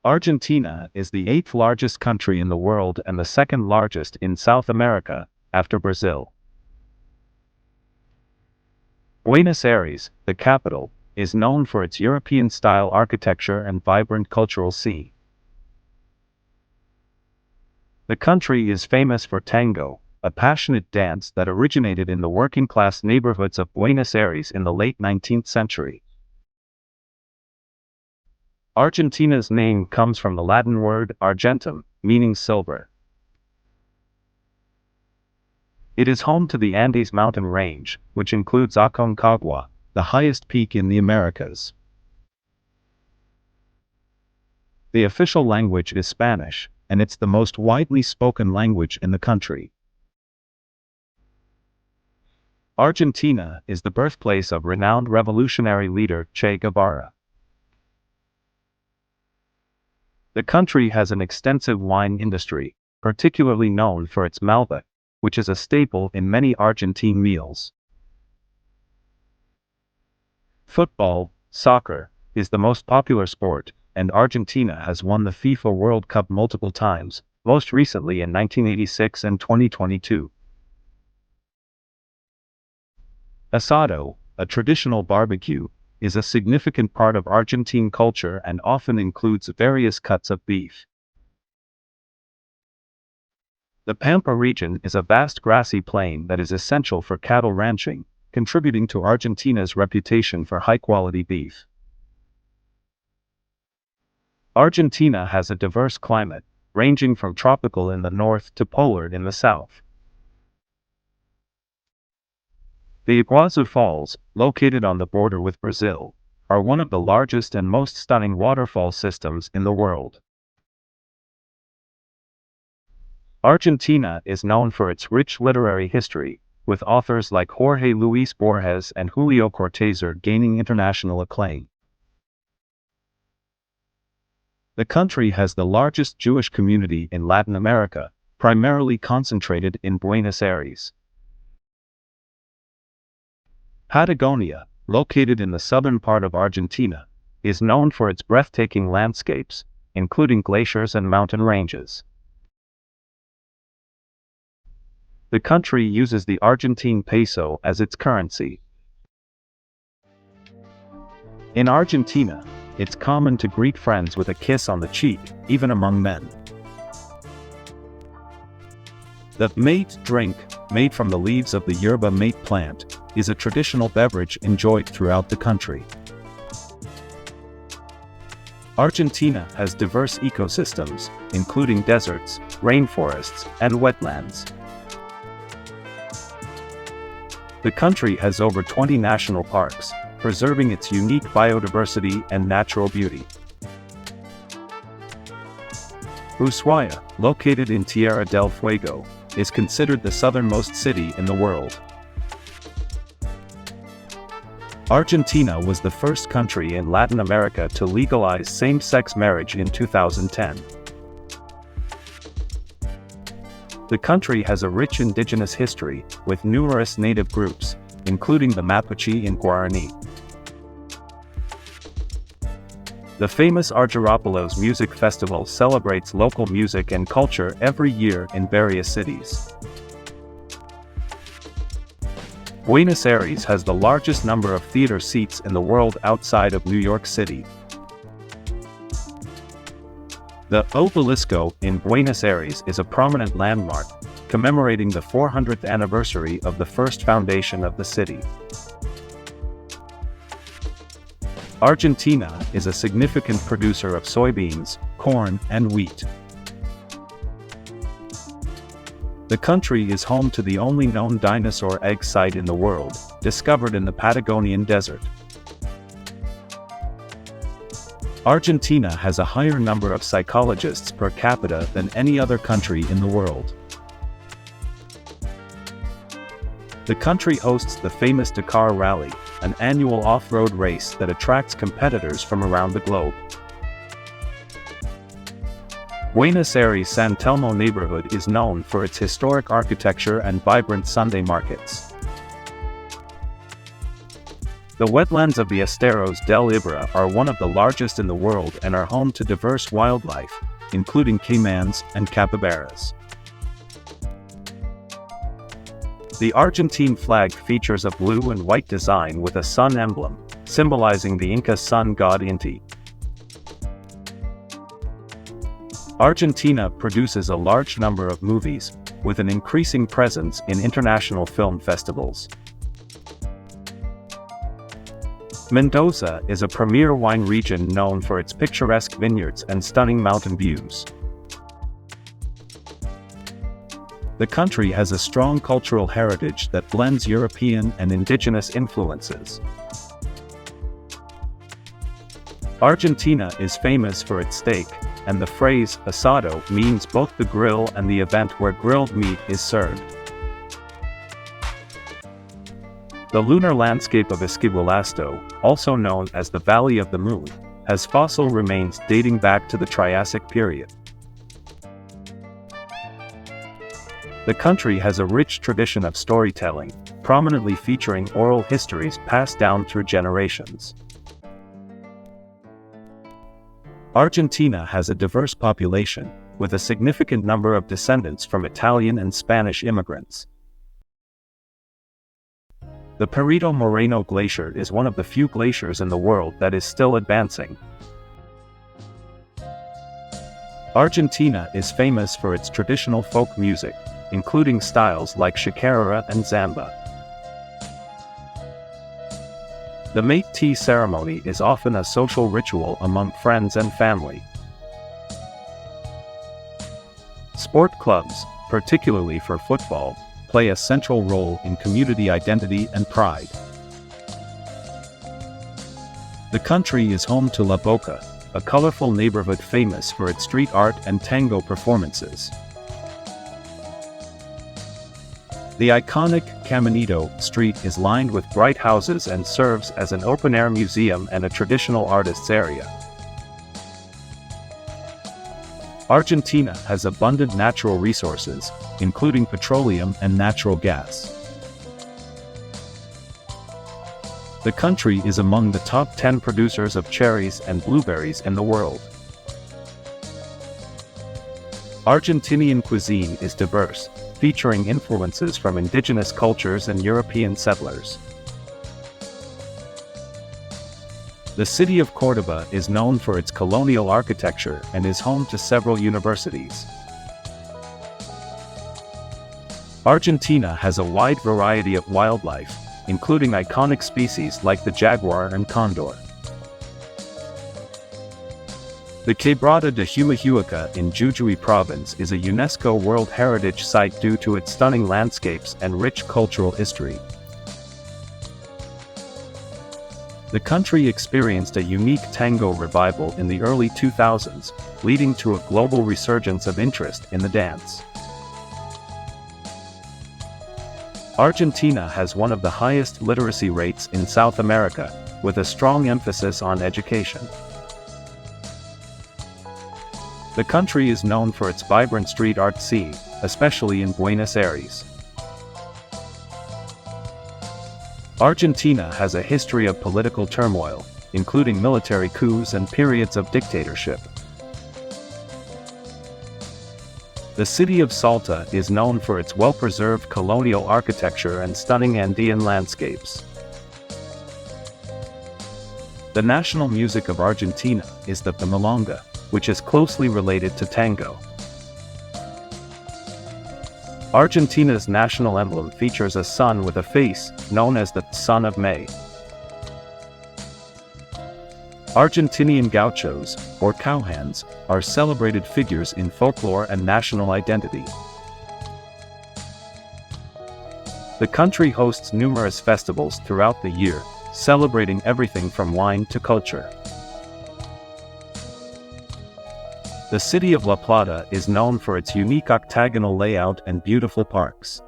Argentina is the eighth largest country in the world and the second largest in South America, after Brazil. Buenos Aires, the capital, is known for its European-style architecture and vibrant cultural scene. The country is famous for tango, a passionate dance that originated in the working-class neighborhoods of Buenos Aires in the late 19th century. Argentina's name comes from the Latin word argentum, meaning silver. It is home to the Andes mountain range, which includes Aconcagua, the highest peak in the Americas. The official language is Spanish, and it's the most widely spoken language in the country. Argentina is the birthplace of renowned revolutionary leader Che Guevara. The country has an extensive wine industry, particularly known for its Malbec, which is a staple in many Argentine meals. Football, soccer, is the most popular sport, and Argentina has won the FIFA World Cup multiple times, most recently in 1986 and 2022. Asado, a traditional barbecue, is a significant part of Argentine culture and often includes various cuts of beef. The Pampa region is a vast grassy plain that is essential for cattle ranching, contributing to Argentina's reputation for high-quality beef. Argentina has a diverse climate, ranging from tropical in the north to polar in the south. The Iguazu Falls, located on the border with Brazil, are one of the largest and most stunning waterfall systems in the world. Argentina is known for its rich literary history, with authors like Jorge Luis Borges and Julio Cortázar gaining international acclaim. The country has the largest Jewish community in Latin America, primarily concentrated in Buenos Aires. Patagonia, located in the southern part of Argentina, is known for its breathtaking landscapes, including glaciers and mountain ranges. The country uses the Argentine peso as its currency. In Argentina, it's common to greet friends with a kiss on the cheek, even among men. The mate drink, made from the leaves of the yerba mate plant, is a traditional beverage enjoyed throughout the country. Argentina has diverse ecosystems, including deserts, rainforests, and wetlands. The country has over 20 national parks, preserving its unique biodiversity and natural beauty. Ushuaia, located in Tierra del Fuego, is considered the southernmost city in the world. Argentina was the first country in Latin America to legalize same-sex marriage in 2010. The country has a rich indigenous history, with numerous native groups, including the Mapuche and Guarani. The famous Argyropolos Music Festival celebrates local music and culture every year in various cities. Buenos Aires has the largest number of theater seats in the world outside of New York City. The Obelisco in Buenos Aires is a prominent landmark, commemorating the 400th anniversary of the first foundation of the city. Argentina is a significant producer of soybeans, corn, and wheat. The country is home to the only known dinosaur egg site in the world, discovered in the Patagonian desert. Argentina has a higher number of psychologists per capita than any other country in the world. The country hosts the famous Dakar Rally, an annual off-road race that attracts competitors from around the globe. Buenos Aires' San Telmo neighborhood is known for its historic architecture and vibrant Sunday markets. The wetlands of the Esteros del Iberá are one of the largest in the world and are home to diverse wildlife, including caimans and capybaras. The Argentine flag features a blue and white design with a sun emblem, symbolizing the Inca sun god Inti. Argentina produces a large number of movies, with an increasing presence in international film festivals. Mendoza is a premier wine region known for its picturesque vineyards and stunning mountain views. The country has a strong cultural heritage that blends European and indigenous influences. Argentina is famous for its steak, and the phrase asado means both the grill and the event where grilled meat is served. The lunar landscape of Esquipulasto, also known as the Valley of the Moon, has fossil remains dating back to the Triassic period. The country has a rich tradition of storytelling, prominently featuring oral histories passed down through generations. Argentina has a diverse population, with a significant number of descendants from Italian and Spanish immigrants. The Perito Moreno Glacier is one of the few glaciers in the world that is still advancing. Argentina is famous for its traditional folk music, including styles like chacarera and samba. The mate tea ceremony is often a social ritual among friends and family. Sport clubs, particularly for football, play a central role in community identity and pride. The country is home to La Boca, a colorful neighborhood famous for its street art and tango performances. The iconic Caminito Street is lined with bright houses and serves as an open-air museum and a traditional artists' area. Argentina has abundant natural resources, including petroleum and natural gas. The country is among the top 10 producers of cherries and blueberries in the world. Argentinian cuisine is diverse, featuring influences from indigenous cultures and European settlers. The city of Córdoba is known for its colonial architecture and is home to several universities. Argentina has a wide variety of wildlife, including iconic species like the jaguar and condor. The Quebrada de Humahuaca in Jujuy Province is a UNESCO World Heritage Site due to its stunning landscapes and rich cultural history. The country experienced a unique tango revival in the early 2000s, leading to a global resurgence of interest in the dance. Argentina has one of the highest literacy rates in South America, with a strong emphasis on education. The country is known for its vibrant street art scene, especially in Buenos Aires. Argentina has a history of political turmoil, including military coups and periods of dictatorship. The city of Salta is known for its well-preserved colonial architecture and stunning Andean landscapes. The national music of Argentina is the milonga, which is closely related to tango. Argentina's national emblem features a sun with a face, known as the Sun of May. Argentinian gauchos, or cowhands, are celebrated figures in folklore and national identity. The country hosts numerous festivals throughout the year, celebrating everything from wine to culture. The city of La Plata is known for its unique octagonal layout and beautiful parks.